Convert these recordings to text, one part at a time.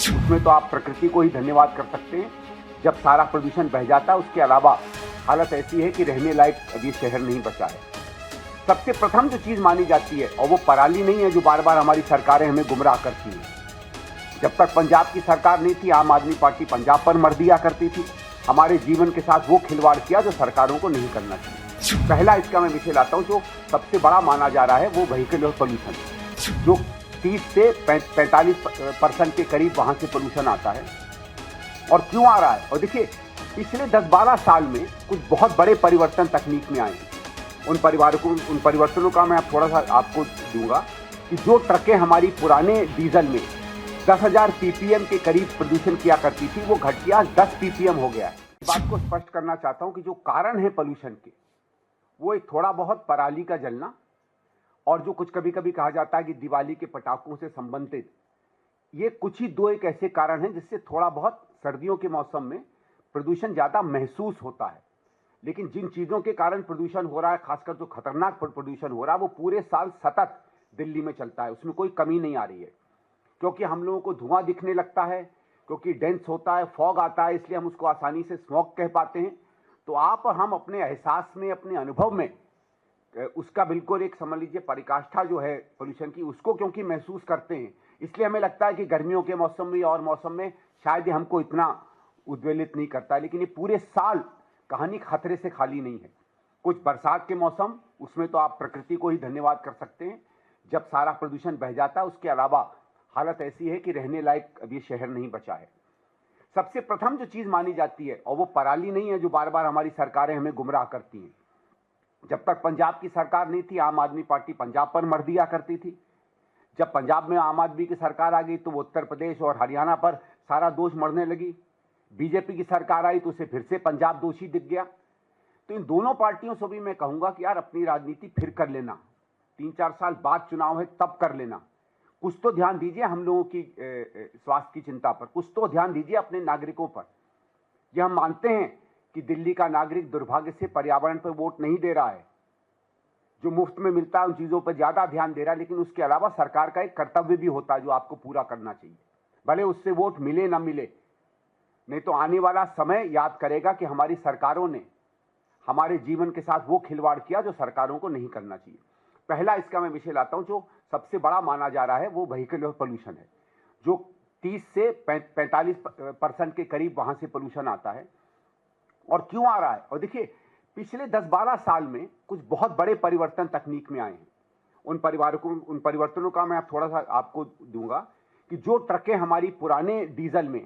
उसमें तो आप प्रकृति को ही धन्यवाद कर सकते हैं। जब सारा प्रदूषण बह जाता है, उसके अलावा हालत ऐसी है कि रहने लायक अभी शहर नहीं बचा है। सबसे प्रथम जो चीज़ मानी जाती है, और वो पराली नहीं है जो बार बार हमारी सरकारें हमें गुमराह करती हैं। जब तक पंजाब की सरकार नहीं थी, आम आदमी पार्टी पंजाब पर मर दिया करती थी। हमारे जीवन के साथ वो खिलवाड़ किया जो सरकारों को नहीं करना चाहिए। पहला इसका मैं विषय लाता हूँ, जो सबसे बड़ा माना जा रहा है वो व्हीकल और पोल्यूशन, जो 30 से 45% के करीब वहाँ से पोल्यूशन आता है। और क्यों आ रहा है? और देखिए, पिछले 10-12 साल में कुछ बहुत बड़े परिवर्तन तकनीक में आए हैं। उन परिवर्तनों का मैं थोड़ा सा आपको दूंगा कि जो ट्रकें हमारी पुराने डीजल में 10,000 ppm के करीब प्रदूषण किया करती थी, वो घट गया 10 ppm हो गया है। इस बात को स्पष्ट करना चाहता हूं कि जो कारण है पोल्यूशन के, वो एक थोड़ा बहुत पराली का जलना, और जो कुछ कभी कभी कहा जाता है कि दिवाली के पटाखों से संबंधित, ये कुछ ही दो एक ऐसे कारण हैं जिससे थोड़ा बहुत सर्दियों के मौसम में प्रदूषण ज़्यादा महसूस होता है। लेकिन जिन चीज़ों के कारण प्रदूषण हो रहा है, खासकर जो खतरनाक प्रदूषण हो रहा है, वो पूरे साल सतत दिल्ली में चलता है, उसमें कोई कमी नहीं आ रही है। क्योंकि हम लोगों को धुआं दिखने लगता है, क्योंकि डेंस होता है, फॉग आता है, इसलिए हम उसको आसानी से स्मॉग कह पाते हैं। तो आप और हम अपने एहसास में, अपने अनुभव में उसका बिल्कुल एक समझ लीजिए परिकाष्ठा जो है पोल्यूशन की, उसको क्योंकि महसूस करते हैं, इसलिए हमें लगता है कि गर्मियों के मौसम में और मौसम में शायद ये हमको इतना उद्वेलित नहीं करता है। लेकिन ये पूरे साल कहानी खतरे से खाली नहीं है। कुछ बरसात के मौसम, उसमें तो आप प्रकृति को ही धन्यवाद कर सकते हैं। जब सारा प्रदूषण बह जाता है, उसके अलावा हालत ऐसी है कि रहने लायक अभी शहर नहीं बचा है। सबसे प्रथम जो चीज़ मानी जाती है, और वो पराली नहीं है जो बार बार हमारी सरकारें हमें गुमराह करती हैं। जब तक पंजाब की सरकार नहीं थी, आम आदमी पार्टी पंजाब पर मर दिया करती थी। जब पंजाब में आम आदमी की सरकार आ गई तो वो उत्तर प्रदेश और हरियाणा पर सारा दोष मढ़ने लगी। बीजेपी की सरकार आई तो उसे फिर से पंजाब दोषी दिख गया। तो इन दोनों पार्टियों से भी मैं कहूंगा कि यार, अपनी राजनीति फिर कर लेना, 3-4 साल बाद चुनाव है तब कर लेना। कुछ तो ध्यान दीजिए हम लोगों की स्वास्थ्य की चिंता पर, कुछ तो ध्यान दीजिए अपने नागरिकों पर। ये हम मानते हैं कि दिल्ली का नागरिक दुर्भाग्य से पर्यावरण पर वोट नहीं दे रहा है, जो मुफ्त में मिलता है उन चीज़ों पर ज़्यादा ध्यान दे रहा है। लेकिन उसके अलावा सरकार का एक कर्तव्य भी होता है जो आपको पूरा करना चाहिए, भले उससे वोट मिले ना मिले। नहीं तो आने वाला समय याद करेगा कि हमारी सरकारों ने हमारे जीवन के साथ वो खिलवाड़ किया जो सरकारों को नहीं करना चाहिए। पहला इसका मैं विषय लाता हूं, जो सबसे बड़ा माना जा रहा है वो व्हीकल और पोल्यूशन है, जो 30 से 45% के करीब वहां से पोल्यूशन आता है। और क्यों आ रहा है? और देखिए, पिछले 10-12 साल में कुछ बहुत बड़े परिवर्तन तकनीक में आए हैं। उन परिवर्तनों का मैं थोड़ा सा आपको दूंगा कि जो ट्रकें हमारी पुराने डीजल में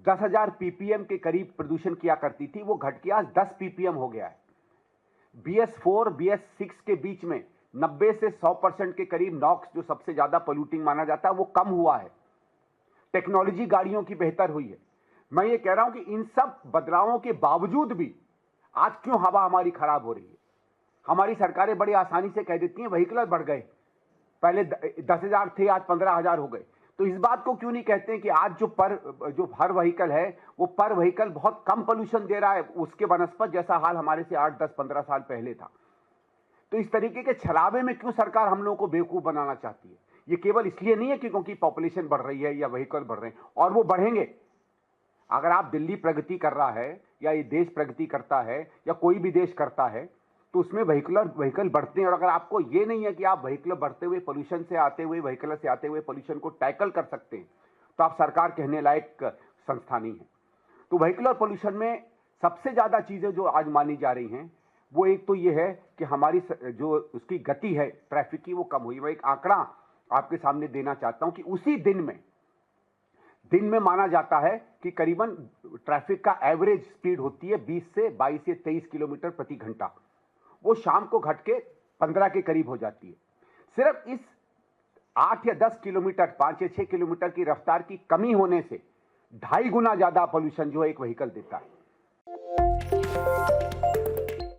10,000 ppm के करीब प्रदूषण किया करती थी, वो घट गया 10 ppm हो गया है। BS4 BS6 के बीच में 90 से 100% के करीब नॉक्स, जो सबसे ज्यादा पोल्यूटिंग माना जाता है, वो कम हुआ है। टेक्नोलॉजी गाड़ियों की बेहतर हुई है। मैं ये कह रहा हूं कि इन सब बदलावों के बावजूद भी आज क्यों हवा हमारी खराब हो रही है? हमारी सरकारें बड़ी आसानी से कह देती हैं व्हीकल बढ़ गए, पहले 10,000 थे, आज 15,000 हो गए। तो इस बात को क्यों नहीं कहते हैं कि आज जो हर व्हीकल है, वो पर व्हीकल बहुत कम पोल्यूशन दे रहा है उसके बनस्पत जैसा हाल हमारे से 8, 10, 15 साल पहले था। तो इस तरीके के छलावे में क्यों सरकार हम लोगों को बेवकूफ बनाना चाहती है? ये केवल इसलिए नहीं है कि क्योंकि पॉपुलेशन बढ़ रही है या व्हीकल बढ़ रहे हैं, और वो बढ़ेंगे। अगर आप दिल्ली प्रगति कर रहा है, या ये देश प्रगति करता है, या कोई भी देश करता है, तो उसमें व्हीकल बढ़ते हैं। और अगर आपको ये नहीं है कि आप व्हीकल बढ़ते हुए, पोल्यूशन से आते हुए, व्हीकल से आते हुए पोल्यूशन को टैकल कर सकते हैं, तो आप सरकार कहने लायक संस्था नहीं है। तो व्हीकल और पोल्यूशन में सबसे ज्यादा चीजें जो आज मानी जा रही हैं, वो एक तो ये है कि हमारी जो उसकी गति है ट्रैफिक की, वो कम हुई। मैं एक आंकड़ा आपके सामने देना चाहता हूं कि उसी दिन में माना जाता है कि करीबन ट्रैफिक का एवरेज स्पीड होती है 20 से 22 से 23 किलोमीटर प्रति घंटा, वो शाम को घट के 15 के करीब हो जाती है। सिर्फ इस 8 या 10 किलोमीटर, 5 या 6 किलोमीटर की रफ्तार की कमी होने से 2.5 गुना ज्यादा पोल्यूशन जो है एक व्हीकल देता है।